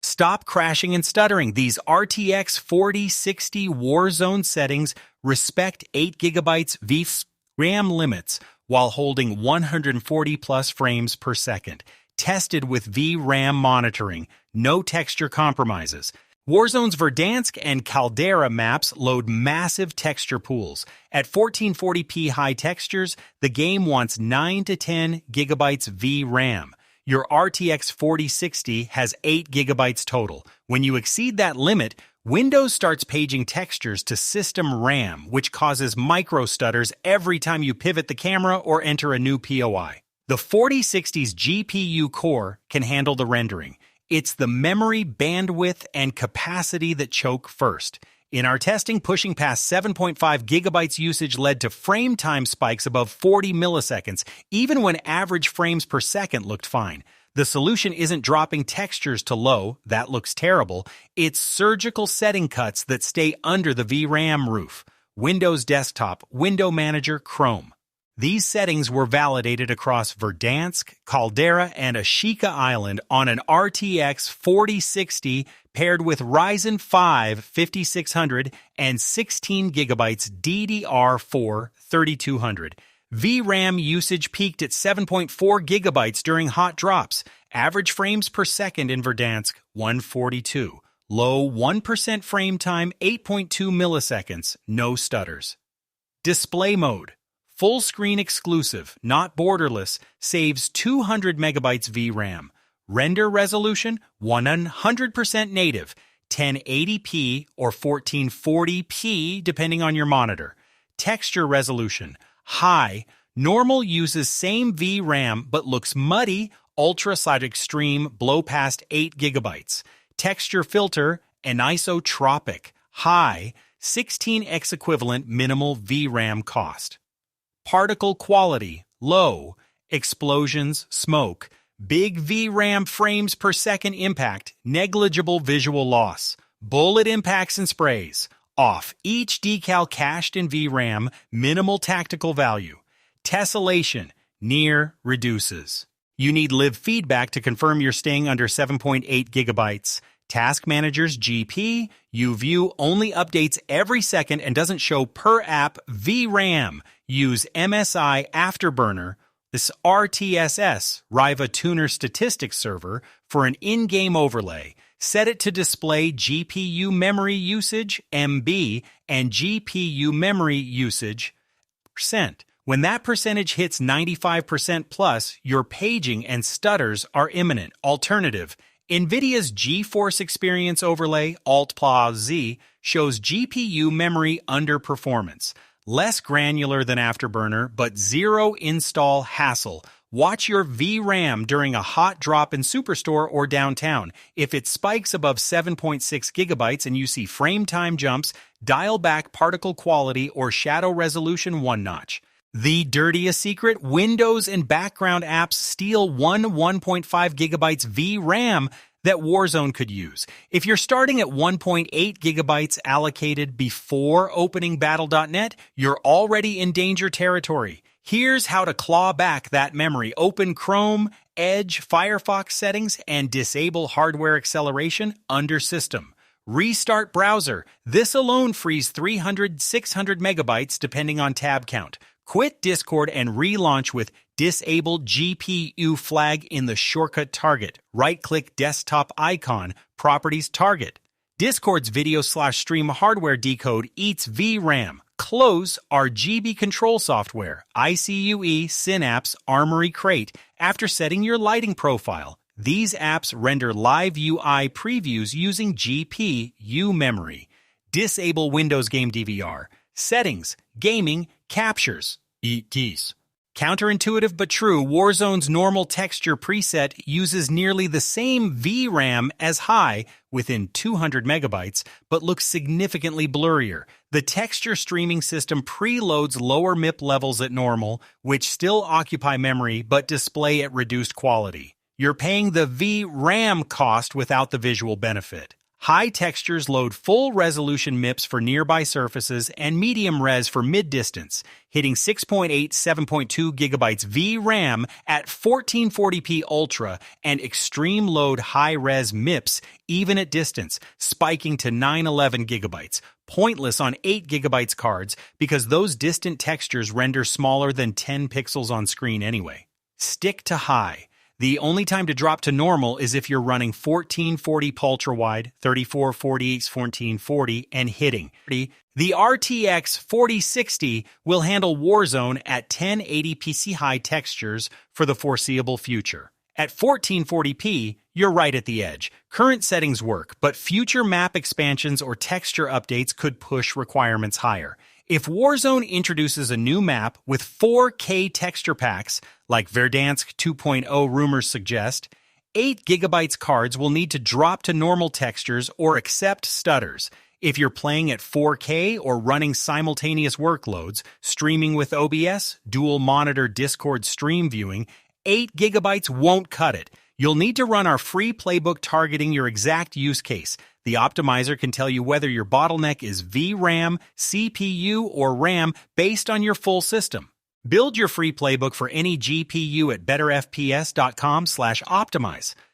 Stop crashing and stuttering. These RTX 4060 Warzone settings respect 8GB VRAM limits while holding 140 plus frames per second. Tested with VRAM monitoring. No texture compromises. Warzone's Verdansk and Caldera maps load massive texture pools. At 1440p high textures, the game wants 9 to 10 gigabytes VRAM. Your RTX 4060 has 8 gigabytes total. When you exceed that limit, Windows starts paging textures to system RAM, which causes micro stutters every time you pivot the camera or enter a new POI. The 4060's GPU core can handle the rendering. It's the memory, bandwidth, and capacity that choke first. In our testing, pushing past 7.5 gigabytes usage led to frame time spikes above 40 milliseconds, even when average frames per second looked fine. The solution isn't dropping textures to low, that looks terrible. It's surgical setting cuts that stay under the VRAM roof. Windows Desktop, Window Manager, Chrome. These settings were validated across Verdansk, Caldera, and Ashika Island on an RTX 4060 paired with Ryzen 5 5600 and 16 gigabytes DDR4 3200. VRAM usage peaked at 7.4 gigabytes during hot drops. Average frames per second in Verdansk, 142. Low 1% frame time, 8.2 milliseconds. No stutters. Display mode. Full screen exclusive, not borderless, saves 200 megabytes VRAM. Render resolution, 100% native, 1080p or 1440p depending on your monitor. Texture resolution, high. Normal uses same VRAM but looks muddy. Ultra/extreme blow past 8 gigabytes. Texture filter, anisotropic, high. 16x equivalent minimal VRAM cost. Particle quality, low. Explosions, smoke. Big VRAM frames per second impact, negligible visual loss. Bullet impacts and sprays, off. Each decal cached in VRAM, minimal tactical value. Tessellation, near, reduces. You need live feedback to confirm you're staying under 7.8 gigabytes. Task Manager's GP, you view only updates every second and doesn't show per app VRAM. Use MSI Afterburner, this RTSS, Riva Tuner Statistics Server, for an in-game overlay. Set it to display GPU memory usage, MB, and GPU memory usage, %. When that percentage hits 95% plus, your paging and stutters are imminent. Alternative, NVIDIA's GeForce Experience Overlay, Alt+Z, shows GPU memory underperformance. Less granular than Afterburner, but zero install hassle. Watch your VRAM during a hot drop in Superstore or downtown. If it spikes above 7.6 gigabytes and you see frame time jumps, dial back particle quality or shadow resolution one notch. The dirtiest secret, Windows and background apps steal 1.5 gigabytes VRAM that Warzone could use. If you're starting at 1.8 gigabytes allocated before opening Battle.net, you're already in danger territory. Here's how to claw back that memory. Open Chrome, Edge, Firefox settings, and disable hardware acceleration under System. Restart browser. This alone frees 300, 600 megabytes depending on tab count. Quit Discord and relaunch with Disable GPU flag in the shortcut target. Right-click desktop icon, properties target. Discord's video/stream hardware decode eats VRAM. Close RGB control software, ICUE, Synapse, Armory Crate, after setting your lighting profile. These apps render live UI previews using GPU memory. Disable Windows Game DVR. Settings, gaming, captures, ETs. Counterintuitive but true, Warzone's normal texture preset uses nearly the same VRAM as high, within 200 megabytes, but looks significantly blurrier. The texture streaming system preloads lower MIP levels at normal, which still occupy memory but display at reduced quality. You're paying the VRAM cost without the visual benefit. High textures load full-resolution MIPS for nearby surfaces and medium res for mid-distance, hitting 6.8, 7.2 gigabytes VRAM at 1440p Ultra and extreme load high-res MIPS even at distance, spiking to 911 gigabytes. Pointless on 8 gigabytes cards because those distant textures render smaller than 10 pixels on screen anyway. Stick to high. The only time to drop to normal is if you're running 1440 ultra-wide, 3448 1440, and hitting. The RTX 4060 will handle Warzone at 1080 PC high textures for the foreseeable future. At 1440p, you're right at the edge. Current settings work, but future map expansions or texture updates could push requirements higher. If Warzone introduces a new map with 4K texture packs, like Verdansk 2.0 rumors suggest, 8 gigabytes cards will need to drop to normal textures or accept stutters. If you're playing at 4K or running simultaneous workloads, streaming with OBS, dual monitor Discord stream viewing, 8 gigabytes won't cut it. You'll need to run our free playbook targeting your exact use case. The optimizer can tell you whether your bottleneck is VRAM, CPU, or RAM based on your full system. Build your free playbook for any GPU at betterfps.com/optimize.